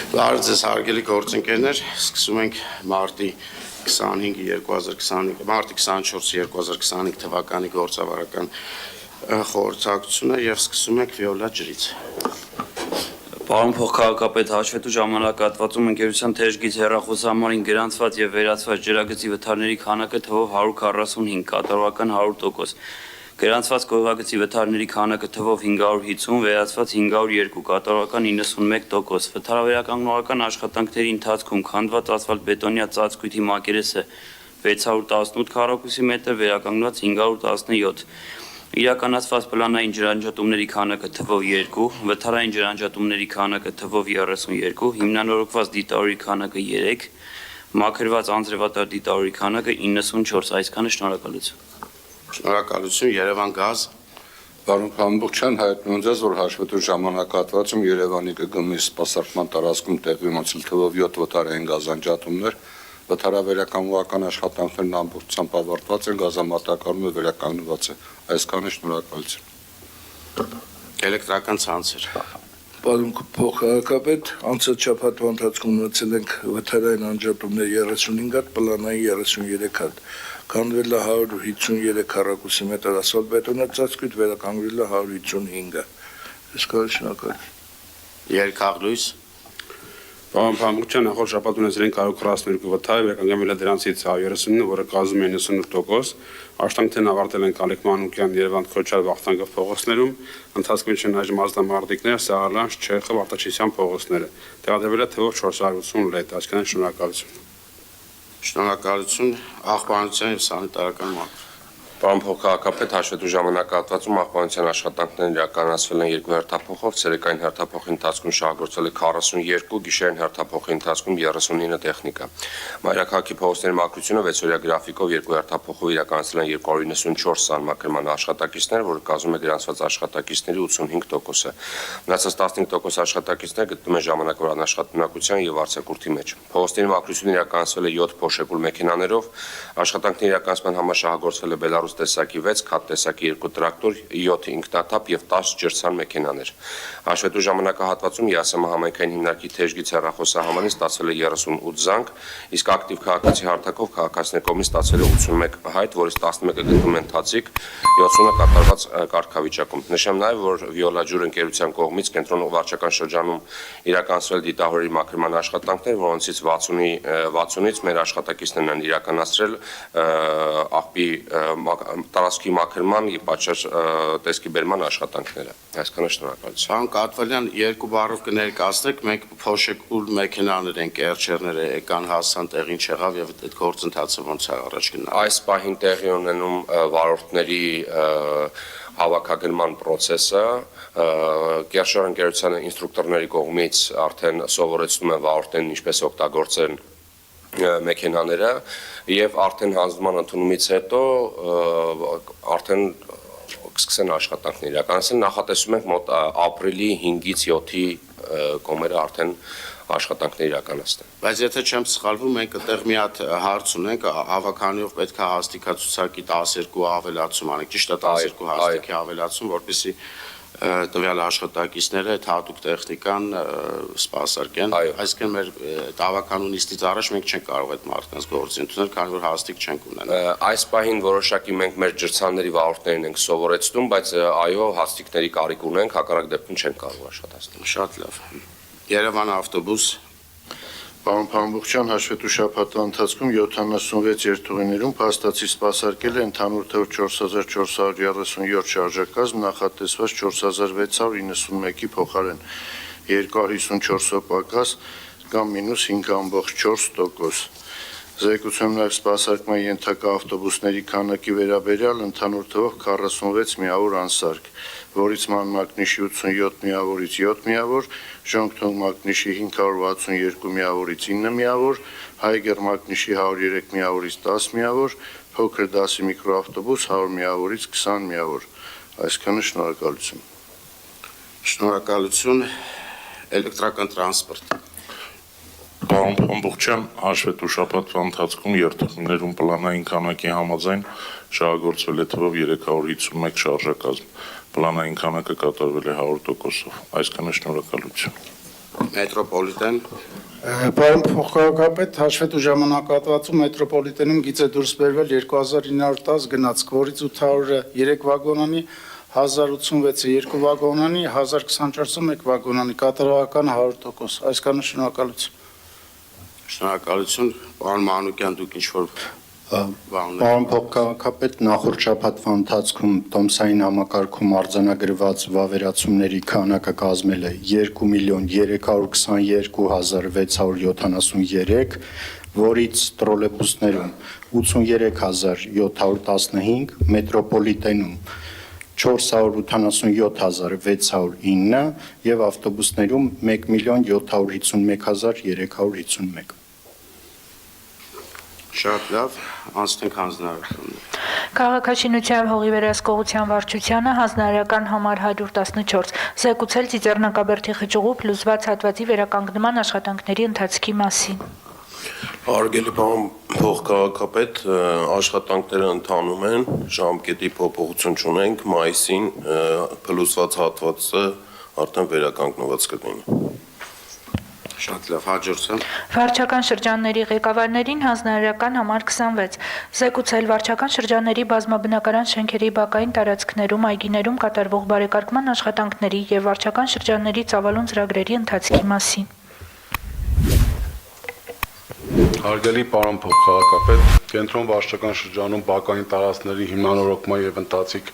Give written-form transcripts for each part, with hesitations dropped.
Բարև ձեզ հարգելի գործընկերներ, սկսում ենք մարտի 25-2025 մարտի 24-2025 թվականի գործավարական խորհրդակցությունը եւ սկսում ենք Վիոլա ջրից։ Պարոն փոխքաղաքապետ, հաշվետու ժամանակահատվածում ընկերության թեժգից հեռախոսահամարին գրանցված եւ վերացված ջրագծի վթարների քանակը թվով 145, կատարողական 100%։ Գրանցված գովագծի վթարների քանակը թվով 550, վերացված 502, կատարողական 91%։ Վթարավերականգնողական աշխատանքների ընթացքում քանդված ասֆալտբետոնյա ծածկույթի մակերեսը 618 քառակուսի մետր, վերականգնված 517։ Իրականացված պլանային ջրանջատումների քանակը թվով 2, վթարային ջրանջատումների քանակը թվով 32, հիմնանորոգված դիտավորի քանակը 3, մաքրված անձրևատար դիտավորի քանակը 94, այսքանը շնորհակալություն։ Շնորհակալություն, Երևան գազ։ Պարոն Փամբուխչյան, հայտնվում ձեզ, որ հաշվետու ժամանակահատվածում Երևանի ԿԳՄ-ի սպասարկման տարածքում տեղի ունեցել թվով 7 վթարային գազանջատումներ, վթարավերականգնողական աշխատանքներն ամբողջությամբ ավարտված են, գազամատակարարումը վերականգնված է։ Այսքանը շնորհակալություն։ Էլեկտրական ցանցեր։ Պարոն փոխքաղաքապետ, անցած շաբաթվա ընթացքում ունեցել ենք վթարային անջատումներ 35 հատ, պլանային 33 հատ։ Քանդվել է 153 քառակուսի մետր ասֆալտբետոնե ծածկույթ, վերականգնվել է 155-ը։ Այսքանը շնորհակալություն։ Երկաղլույս։ Պարոն Փամբուխչյան, նախորդ շաբաթ ունեցել ենք 142 վթար, վերականգնվել է դրանցից 139, որը կազմում է 98%։ Աշխատանքներն ավարտել են Ալեք Մանուկյան, Երևան Քոչար, Վախթանգով փողոցներում, ընթացքում են այժմ ազդամարտիկներ, Սաղարլան, Չեխով, Արտաչիսյան փողոցները։ Տեղադրվել է թվով 480 լետ, այսքան շնորհակալություն։ Շնորհակալություն, աղբանության եւ սանիտարական մակրո։ Պարոն փոխքաղաքապետ, հաշվետու ժամանակահատվածում աղբանության աշխատանքներն իրականացվել են երկու հերթափոխով, ցերեկային հերթափոխի ընթացքում շահագործվել է 42, գիշերային հերթափոխի ընթացքում 39 տեխնիկա։ Մայրաքաղաքի փողոցների մաքրությունը 6-օրյա գրաֆիկով երկու հերթափոխով իրականացվել են 294 սանմակրման աշխատակիցներ, որը կազմում է գրանցված աշխատակիցների 85%-ը։ Մնացած 15% աշխատակիցներ գտնվում են ժամանակավոր անաշխատունակության եւ արձակուրդի մեջ։ Փողոցների մաքրությունը իրականացվել է 7 փոշեկուլ մեքենաներով, աշխատանքների իրականացման համար շահագործվել է Բելարուս տեսակի 6, քաթ տեսակի 2 տրակտոր, 7 ինքնաթափ եւ 10 ջրցան մեքենաներ։ Հաշվետու ժամանակահատվածում ԵԱՍՄ համայնքային հիմնարկի թեժգից հեռախոսահամարին ստացվել է 38 զանգ, իսկ ակտիվ քաղաքացի հարթակով քաղաքացիների կողմից ստացվել է 81 հայտ, որից 11-ը գտնվում են Թացիկ, 70-ը կատարված կարգավիճակում։ Նշեմ նաեւ, որ Վիոլա ջուր ընկերության կողմից կենտրոնի վարչական շրջանում իրականացվել դիտահորերի մաքրման աշխատանքներ, որոնցից 60-ից մեր աշխատակիցներն են իրականացրել աղբի տարածքի մաքրման եւ պատշաճ տեսքի բերման աշխատանքները։ Այսքանը շնորհակալություն։ Պարոն Կատվալյան, երկու բառով կներկայացնեք, մենք փոշեկուլ մեքենաներ են, կերչերները եկան, հասան տեղին չեղավ եւ այդ գործընթացը ոնց է առաջ գնալու։ Այս պահին տեղի ունենում վարորդների հավաքագրման process-ը, Կերչեր ընկերության ինստրուկտորների կողմից արդեն սովորեցնում են վարորդներին ինչպես օգտագործել մեքենաները եւ արդեն հանձնման ընդունումից հետո արդեն կսկսեն աշխատանքներ իրականացնել, նախատեսում ենք մոտ ապրիլի 5-ից 7-ի կողմերը արդեն աշխատանքներ իրականացնել։ Բայց եթե չեմ սխալվում, մենք այդտեղ մի հատ հարց ունենք, հավաքանիով պետք է հաստիկացուցակի 12 ավելացում անենք, ճիշտ է 12 հաստիկի ավելացում, որպեսզի տվյալ աշխատակիցները այդ հատուկ տեխնիկան սպասարկեն, այսինքն մեր հավաքանու նիստից առաջ մենք չենք կարող այդ մարդկանց գործի ընդունել, քանի որ հաստիկ չենք ունենա։ Այս պահին որոշակի մենք մեր ջրցանների վարորդներին ենք սովորեցնում, բայց այո, հաստիկների կարիք ունենք, հակառակ դեպքում չենք կարող աշխատացնել։ Շատ լավ։ Երևան ավտոբուս։ Պարոն Փամբուխչյան, հաշվետու շաբաթվա ընթացքում 76 երթուղիներում փաստացի սպասարկել է ընդհանուր թվով 4437 շարժակազմ, նախատեսված 4691-ի փոխարեն 254 պակաս կամ -5.4%։ Զեկուցում նաև սպասարկման ենթակա ավտոբուսների քանակի վերաբերյալ ընդհանուր թվով 46 միավոր անսարք, որից ման մակնիշի 87 միավորից 7 միավոր, ժոնգթոնգ մակնիշի 562 միավորից 9 միավոր, հայգեր մակնիշի 103 միավորից 10 միավոր, փոքր դասի միկրոավտոբուս 100 միավորից 20 միավոր։ Այսքանը շնորհակալություն։ Շնորհակալություն, էլեկտրական տրանսպորտ։ Պարոն Փամբուխչյան, հաշվետու շաբաթվա ընթացքում երթուղիներում պլանային քանակի համաձայն շահագործվել է թվով 351 շարժակազմ, պլանային քանակը կատարվել է 100%-ով, այսքանը շնորհակալություն։ Մետրոպոլիտեն Պարոն փոխքաղաքապետ, հաշվետու ժամանակահատվածում մետրոպոլիտենում գիծ է դուրս բերվել 2910 գնացք, որից 800-ը 3 վագոնանի, 1086-ը 2 վագոնանի, 1024-ը 1 վագոնանի, կատարողական 100%։ Այսքանը շնորհակալություն։ Շնորհակալություն, պարոն Մանուկյան, դուք ինչ-որ Պարոն փոխքաղաքապետ, նախորդ շաբաթվա ընթացքում տոմսային համակարգում արձանագրված վավերացումների քանակը կազմել է 2,322,673, որից տրոլեյբուսներում 83,715, մետրոպոլիտենում 487,609 եւ ավտոբուսներում 1,751,351։ Շատ լավ, անցնենք հանձնարարականներին։ Քաղաքաշինության հողի վերահսկողության վարչությանը հանձնարարական համար 114 զեկուցել Ծիծեռնակաբերդի խճուղու փլուզված հատվածի վերականգնման աշխատանքների ընթացքի մասին։ Հարգելի պարոն փոխքաղաքապետ, աշխատանքները ընթանում են, ժամկետի փոփոխություն չունենք, մայիսին փլուզված հատվածը արդեն վերականգնված կլինի։ Շատ լավ, հաջորդը։ Վարչական շրջանների ղեկավարներին հանձնարարական համար 26 զեկուցել վարչական շրջանների բազմաբնակարան շենքերի բակային տարածքներում այգիներում կատարվող բարեկարգման աշխատանքների եւ վարչական շրջանների ծավալուն ծրագրերի ընթացքի մասին։ Հարգելի պարոն փոխքաղաքապետ, կենտրոն վարչական շրջանում բակային տարածքների հիմնանորոգման եւ ընթացիկ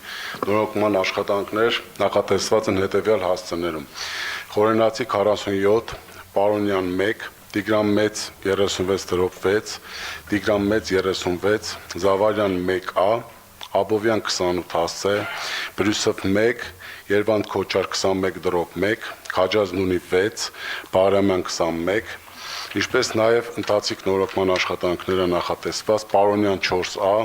նորոգման աշխատանքներ նախատեսված են հետեւյալ հասցեներում։ Խորենացի 47, Պարոնյան 1, Տիգրան Մեծ 36/6, Տիգրան Մեծ 36, Զավարյան 1A, Աբովյան 28 հասցե, Բրյուսով 1, Երվանդ Քոչար 21/1, Քաջազնունի 6, Բարամյան 21, ինչպես նաև ընթացիկ նորոգման աշխատանքները նախատեսված Պարոնյան 4A,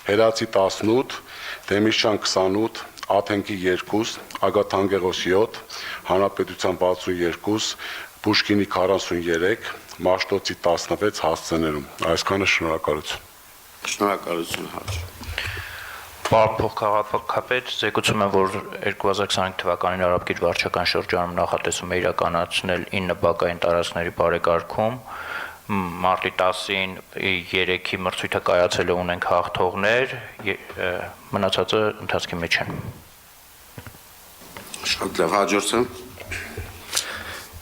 Հերացի 18, Դեմիրճան 28, Աթենքի 2, Ագաթանգերոս 7, Հանրապետության 62, Պուշկինի 43, Մաշտոցի 16 հասցեներում։ Այսքանը շնորհակալություն։ Շնորհակալություն, հաճ։ Պարոն փոխքաղաքապետ, զեկուցում եմ, որ 2025 թվականին Արաբկիր վարչական շրջանում նախատեսում է իրականացնել 9 բակային տարածքների բարեկարգում։ Մարտի 10-ին 3-ի մրցույթը կայացել է, ունենք հաղթողներ, մնացածը ընթացքի մեջ են։ Շատ լավ, հաջորդը։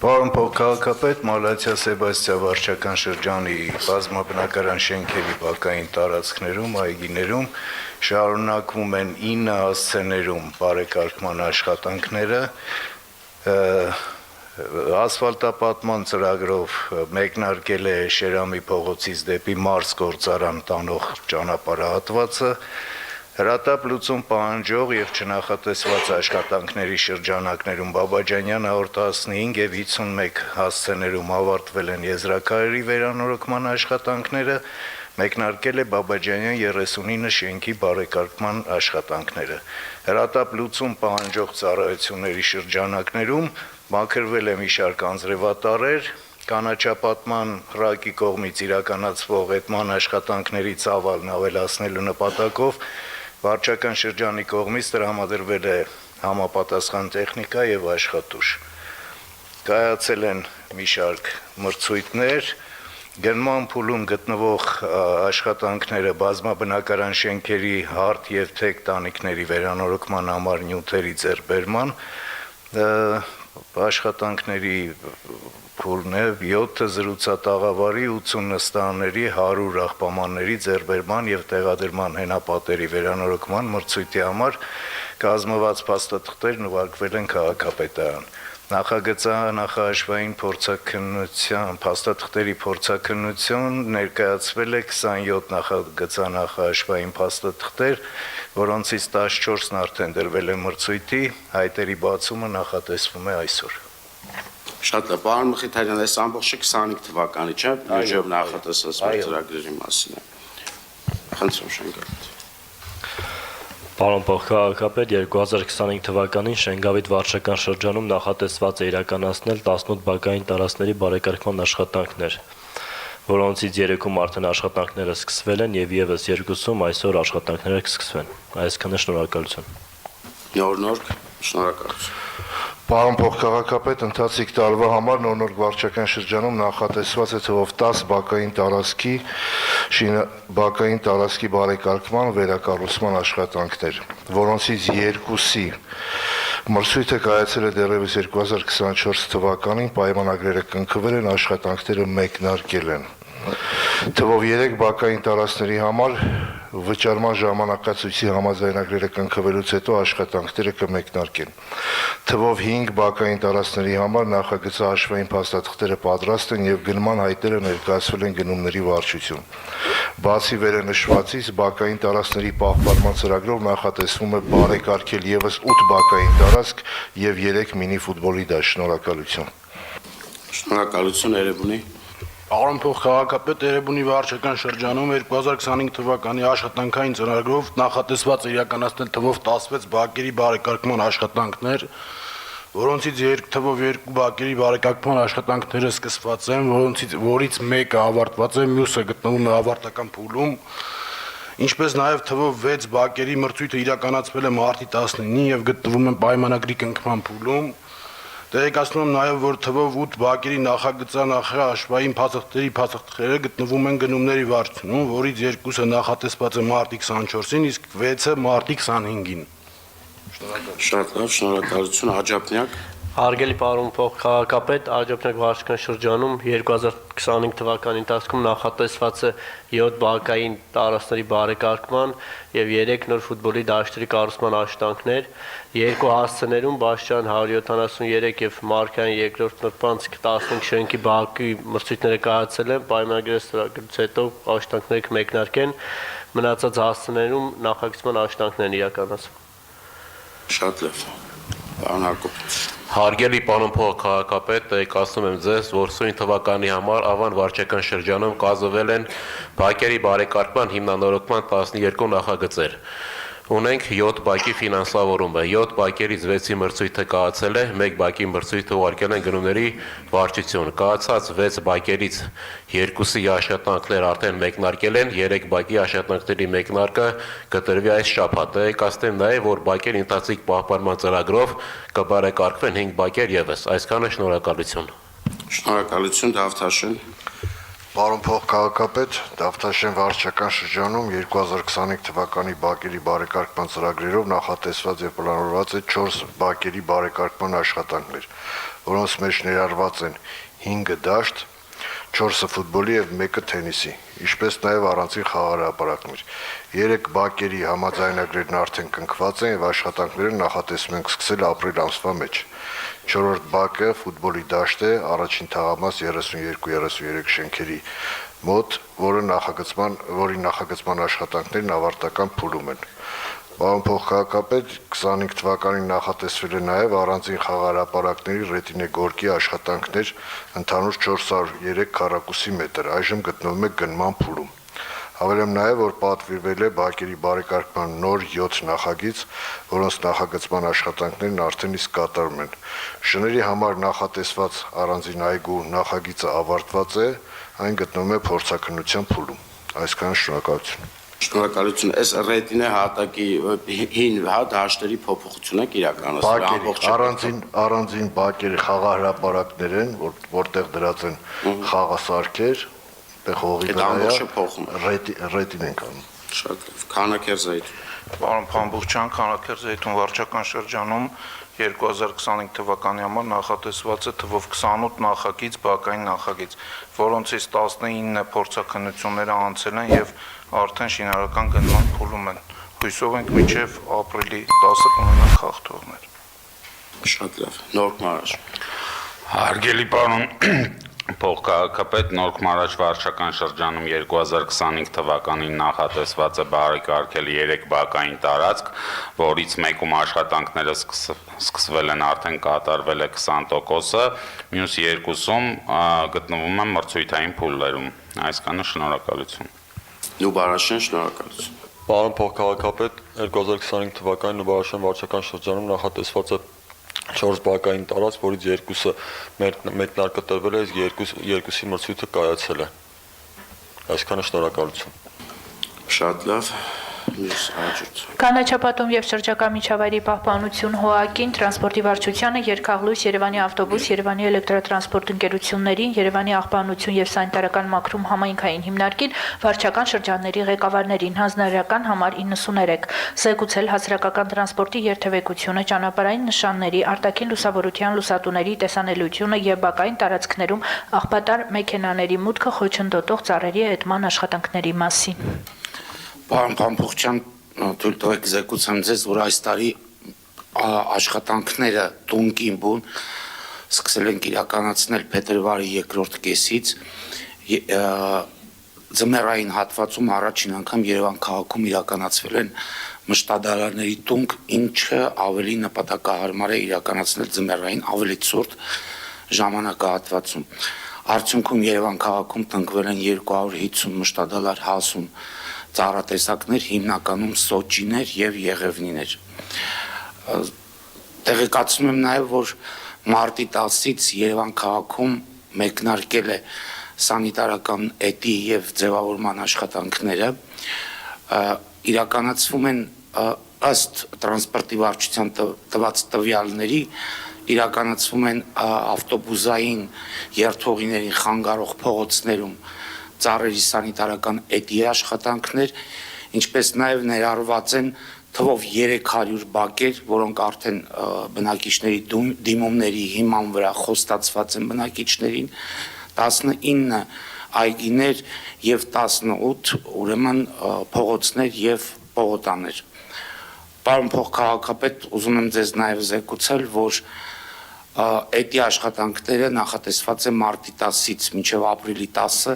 Պարոն փոխքաղաքապետ, Մալաթիա Սեբաստիա վարչական շրջանի բազմաբնակարան շենքերի բակային տարածքներում, այգիներում շարունակվում են 9 հասցեներում բարեկարգման աշխատանքները, ասֆալտապատման ծրագրով մեկնարկել է Շերամի փողոցից դեպի Մարս գործարան տանող ճանապարհահատվածը, հրատապ լուծում պահանջող եւ չնախատեսված աշխատանքների շրջանակներում Բաբաջանյան 115 եւ 51 հասցեներում ավարտվել են եզրակայարի վերանորոգման աշխատանքները, մեկնարկել է Բաբաջանյան 39 շենքի բարեկարգման աշխատանքները։ Հրատապ լուծում պահանջող ծառայությունների շրջանակներում մաքրվել է մի շարք անձրևատարեր, կանաչապատման ռակի կողմից իրականացվող հետման աշխատանքների ծավալն ավելացնելու նպատակով վարչական շրջանի կողմից տրամադրվել է համապատասխան տեխնիկա եւ աշխատուժ։ Կայացել են մի շարք մրցույթներ, գնման փուլում գտնվող աշխատանքները բազմաբնակարան շենքերի հարթ եւ թեք տանիքների վերանորոգման համար նյութերի ձեռբերման աշխատանքների փուլն է 7 զրուցատաղավարի 80 նստարանների 100 աղբամանների ձեռբերման եւ տեղադրման հենապատերի վերանորոգման մրցույթի համար կազմված փաստաթղթերն ուղարկվել են քաղաքապետարան։ Նախագծահաշվային փորձաքննության փաստաթղթերի փորձաքննություն ներկայացվել է 27 նախագծահաշվային փաստաթղթեր, որոնցից 14-ն արդեն դրվել է մրցույթի, հայտերի բացումը նախատեսվում է այսօր։ Շատ լավ, պարոն Մխիթարյան, այս ամբողջը 25 թվականի չէ, բյուջեով նախատեսված ծրագրերի մասին է։ Խնդրում շնորհակալություն։ Պարոն փոխքաղաքապետ, 2025 թվականին Շենգավիթ վարչական շրջանում նախատեսված է իրականացնել 18 բակային տարածքների բարեկարգման աշխատանքներ, որոնցից 3-ում արդեն աշխատանքները սկսվել են եւ եւս 2-ում այսօր աշխատանքները կսկսվեն։ Այսքանը շնորհակալություն։ Նոր-նոր շնորհակալություն։ Պարոն փոխքաղաքապետ, ընթացիկ տարվա համար նոր վարչական շրջանում նախատեսված է թվով 10 բակային տարածքի բարեկարգման վերակառուցման աշխատանքներ, որոնցից երկուսի մրցույթը կայացել է դեռևս 2024 թվականին, պայմանագրերը կնքվել են, աշխատանքները մեկնարկել են։ Թվով 3 բակային տարածքների համար վճարման ժամանակացույցի համաձայնագրերը կնքվելուց հետո աշխատանքները կմեկնարկեն։ Թվով 5 բակային տարածքների համար նախագծահաշվային փաստաթղթերը պատրաստ են եւ գնման հայտերը ներկայացվել են գնումների վարչություն։ Բացի վերենշվածից, բակային տարածքների պահպանման ծրագրով նախատեսվում է բարեկարգել եւս 8 բակային տարածք եւ 3 մինի ֆուտբոլի դաշտ։ Շնորհակալություն։ Շնորհակալություն Երևանի։ Պարոն փոխքաղաքապետ, Երևանի վարչական շրջանում 2025 թվականի աշխատանքային ծրագրով նախատեսված իրականացնել թվով 16 բակերի բարեկարգման աշխատանքներ, որոնցից թվով 2 բակերի բարեկարգման աշխատանքները սկսված են, որից մեկը ավարտված է, մյուսը գտնվում է ավարտական փուլում, ինչպես նաև թվով 6 բակերի մրցույթը իրականացվել է մարտի 19-ին եւ գտնվում է պայմանագրի կնքման փուլում։ Տեղեկացնում եմ նաև, որ թվով 8 բակերի նախագծահաշվային փաստաթղթերը գտնվում են գնումների վարչությունում, որից երկուսը նախատեսված է մարտի 24-ին, իսկ 6-ը մարտի 25-ին։ Շատ լավ, շնորհակալություն Աջափնյակ։ Հարգելի պարոն փոխքաղաքապետ, Աջափնյակ վարչական շրջանում 2025 թվականի ընթացքում նախատեսված է 7 բակային տարածքների բարեկարգման եւ 3 նոր ֆուտբոլի դաշտերի կառուցման աշխատանքներ, 2 հասցեներում Բաշճան 173 եւ Մարկյան 2-րդ նրբանցք 15 շենքի բակի մրցույթները կայացել են, պայմանագրերը ստորագրելուց հետո աշխատանքները կմեկնարկեն, մնացած հասցեներում նախագծման աշխատանքներ են իրականացվում։ Շատ լավ։ Պարոն Հակոբ։ Հարգելի պարոն փոխքաղաքապետ, տեղեկացնում եմ ձեզ, որ սույն թվականի համար Ավան վարչական շրջանում կազմվել են բակերի բարեկարգման հիմնանորոգման 12 նախագծեր։ Ունենք 7 բակի ֆինանսավորումը, 7 բակերից 6-ի մրցույթը կայացել է, 1 բակի մրցույթը ուղարկել են գնումների վարչություն։ Կայացած 6 բակերից 2-ի աշխատանքներ արդեն մեկնարկել են, 3 բակի աշխատանքների մեկնարկը կտրվի այս շաբաթ։ Տեղեկացնեմ նաև, որ բակերի ընթացիկ պահպանման ծրագրով կբարեկարգվեն 5 բակեր եւս։ Այսքանը շնորհակալություն։ Շնորհակալություն Դավթաշեն։ Պարոն փոխքաղաքապետ, Դավթաշեն վարչական շրջանում 2025 թվականի բակերի բարեկարգման ծրագրերով նախատեսված եւ պլանավորված է 4 բակերի բարեկարգման աշխատանքներ, որոնց մեջ ներառված են 5 դաշտ, 4-ը ֆուտբոլի եւ 1-ը թենիսի, ինչպես նաեւ առանձին խաղահրապարակներ։ 3 բակերի համաձայնագրերն արդեն կնքված են եւ աշխատանքները նախատեսվում են սկսել ապրիլ ամսվա մեջ։ 4-րդ բակը ֆուտբոլի դաշտ է, առաջին թաղամաս 32-33 շենքերի մոտ, որի նախագծման աշխատանքներն ավարտական փուլում են։ Պարոն փոխքաղաքապետ, 25 թվականին նախատեսվել է նաև առանձին խաղահրապարակների Ռետինե գորգի աշխատանքներ ընդհանուր 403 քառակուսի մետր, այժմ գտնվում է գնման փուլում։ Հավելեմ նաև, որ պատվիրվել է բակերի բարեկարգման նոր 7 նախագիծ, որոնց նախագծման աշխատանքներն արդեն իսկ կատարվում են։ Շների համար նախատեսված առանձին այգու նախագիծը ավարտված է, այն գտնվում է փորձաքննության փուլում։ Այսքան շնորհակալություն։ Շնորհակալություն։ Այս Ռետինե հատակի հին դաշտերի փոփոխություն է իրականացել։ Առանձին բակերի խաղահրապարակներ են, որտեղ դրած են խաղասարքեր, հողի վրա ռետին ենք անում։ Շատ լավ։ Քանաքերզայթ։ Պարոն Փամբուխչյան, Քանաքերզայթուն վարչական շրջանում 2025 թվականի համար նախատեսված է թվով 28 նախագիծ, բակային նախագիծ, որոնցից 19 փորձաքննությունները անցել են եւ արդեն շինարարական գնման փուլում են։ Հույսով ենք մինչև ապրիլի 10-ը կունենանք հաղթողներ։ Շատ լավ։ Նորք Մարաշ։ Հարգելի պարոն փոխքաղաքապետ, Նորք Մարաշ վարչական շրջանում 2025 թվականին նախատեսված է բարեկարգել 3 բակային տարածք, որից մեկում աշխատանքները սկսվել են, արդեն կատարվել է 20%-ը, մյուս երկուսում գտնվում են մրցույթային փուլերում։ Այսքանը շնորհակալություն։ Նուբարաշեն, շնորհակալություն։ Պարոն փոխքաղաքապետ, 2025 թվականին Նուբարաշեն վարչական շրջանում նախատեսված է 4 բակային տարածք, որից 2-ը մեկնարկը տրվել է, իսկ 2-ի մրցույթը կայացել է։ Այսքանը շնորհակալություն։ Շատ լավ։ Մյուս հաջորդ։ Կանաչապատում եւ շրջակա միջավայրի պահպանություն ՀՕԱԿ-ին, տրանսպորտի վարչությանը, Երկաղլույս, Երևանի ավտոբուս, Երևանի էլեկտրատրանսպորտ ընկերություններին, Երևանի աղբանություն եւ սանիտարական մաքրում համայնքային հիմնարկին, վարչական շրջանների ղեկավարներին, հանձնարարական համար 93, զեկուցել հասարակական տրանսպորտի երթևեկությունը, ճանապարհային նշանների, արտաքին լուսավորության լուսատուների տեսանելիությունը եւ բակային տարածքներում աղբատար մեքենաների մուտքը խոչընդոտող ծառերի հետման աշխատանքների մասին։ Պարոն Փամփոխյան, թույլ տվեք զեկուցեմ ձեզ, որ այս տարի աշխատանքները տունկին բուն սկսել ենք իրականացնել փետրվարի երկրորդ կեսից, ձմեռային հատվածում առաջին անգամ Երևան քաղաքում իրականացվել են մշտադարարների տունկ, ինչը ավելի նպատակահարմար է իրականացնել ձմեռային ավելի ցուրտ ժամանակահատվածում։ Արդյունքում Երևան քաղաքում տնկվել են 250 մշտադալար հասուն ծառատեսակներ, հիմնականում սոճիներ եւ եղևնիներ։ Տեղեկացնում եմ նաեւ, որ մարտի 10-ից Երևան քաղաքում մեկնարկել է սանիտարական էտի եւ ձևավորման աշխատանքները, իրականացվում են ըստ տրանսպորտի վարչության տված տվյալների, իրականացվում են ավտոբուսային երթուղիներին խանգարող փողոցներում ծառերի սանիտարական էտի աշխատանքներ, ինչպես նաև ներառված են թվով 300 բակեր, որոնք արդեն բնակիչների դիմումների հիման վրա խոստացված են բնակիչներին, 19 այգիներ եւ 18 ուրեմն փողոցներ եւ պողոտաներ։ Պարոն փոխքաղաքապետ, ուզում եմ ձեզ նաև զեկուցել, որ էտի աշխատանքները նախատեսված է մարտի 10-ից մինչև ապրիլի 10-ը,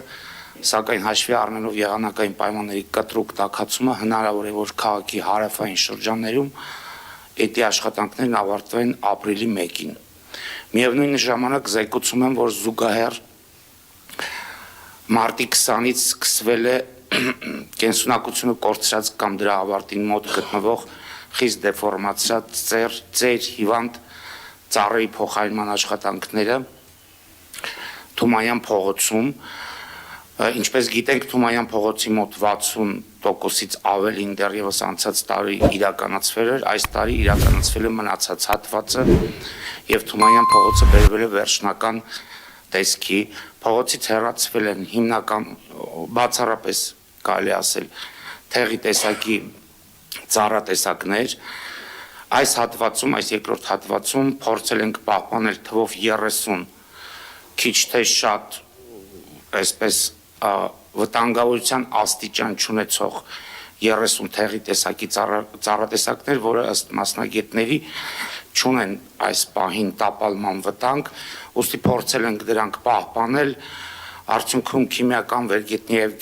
սակայն հաշվի առնելով եղանակային պայմանների կտրուկ տաքացումը հնարավոր է, որ քաղաքի հարավային շրջաններում էտի աշխատանքներն ավարտվեն ապրիլի 1-ին։ Միևնույն ժամանակ զեկուցում եմ, որ զուգահեռ մարտի 20-ից սկսվել է կենսունակությունը կորցրած կամ դրա ավարտին մոտ գտնվող խիստ դեֆորմացիա ծեր հիվանդ ծառերի փոխարինման աշխատանքները Թումանյան փողոցում, ինչպես գիտենք, Թումանյան փողոցի մոտ 60%-ից ավելին դեռևս անցած տարի իրականացվել էր, այս տարի իրականացվել է մնացած հատվածը եւ Թումանյան փողոցը բերվել է վերջնական տեսքի, փողոցից հեռացվել են հիմնական բացառապես կարելի ասել թեղի տեսակի ծառատեսակներ, այս հատվածում, այս երկրորդ հատվածում փորձել ենք պահպանել թվով 30 քիչ թե շատ այսպես վտանգավորության աստիճան չունեցող 30 թեղի տեսակի ծառատեսակներ, որը ըստ մասնագետների չունեն այս պահին տապալման վտանգ, ուստի փորձել ենք դրանք պահպանել, արդյունքում քիմիական վերգետնյա եւ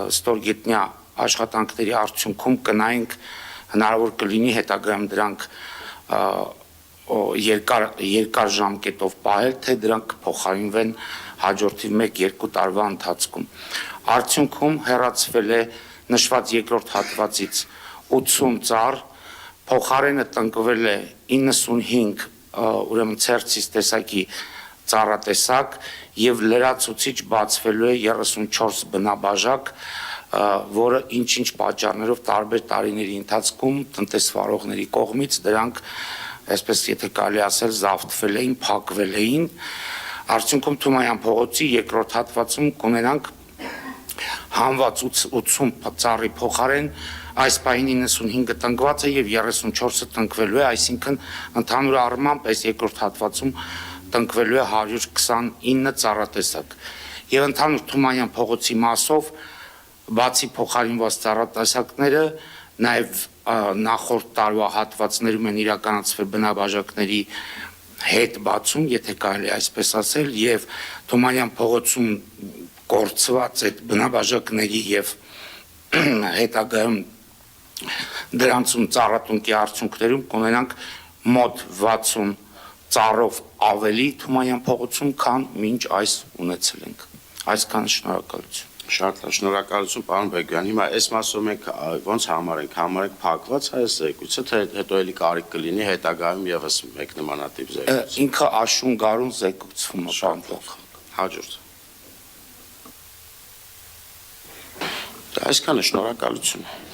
ստորգետնյա աշխատանքների արդյունքում կնայենք հնարավոր կլինի հետագայում դրանք երկար ժամկետով պահել, թե դրանք փոխարինվեն հաջորդի 1-2 տարվա ընթացքում։ Արդյունքում հեռացվել է նշված երկրորդ հատվածից 80 ծառ, փոխարենը տնկվել է 95 ուրեմն ցերցից տեսակի ծառատեսակ եւ լրացուցիչ բացվելու է 34 բնաբաժակ, որը ինչ-ինչ պատճառներով տարբեր տարիների ընթացքում տնտեսվարողների կողմից դրանք, այսպես եթե կարելի ասել, զավթվել էին, փակվել էին։ Արդյունքում Թումանյան փողոցի երկրորդ հատվածում կունենանք հանված 80 ծառի փոխարեն այս պահին 95-ը տնկված է եւ 34-ը տնկվելու է, այսինքն ընդհանուր առմամբ այս երկրորդ հատվածում տնկվելու է 129 ծառատեսակ։ Եվ ընդհանուր Թումանյան փողոցի մասով բացի փոխարինված ծառատեսակները նաև նախորդ տարվա հատվածներում են իրականացվել բնաբաժակների հետ բացում, եթե կարելի այսպես ասել, եւ Թումանյան փողոցում կորցված այդ բնաբաժակների եւ հետագայում դրանցում ծառատունկի արդյունքներում կունենանք մոտ 60 ծառով ավելի Թումանյան փողոցում, քան մինչ այս ունեցել ենք։ Այսքան շնորհակալություն։ Շատ շնորհակալություն, պարոն Բեգյան։ Հիմա այս մասով մենք ոնց համարենք փակված այս զեկույցը, թե հետո էլի կարիք կլինի հետագայում եւս մեկ նմանատիպ զեկույց։ Ինքը աշուն գարուն զեկուցվում է, պարոն Փոխ։ Հաջորդ։ Այսքանը շնորհակալություն։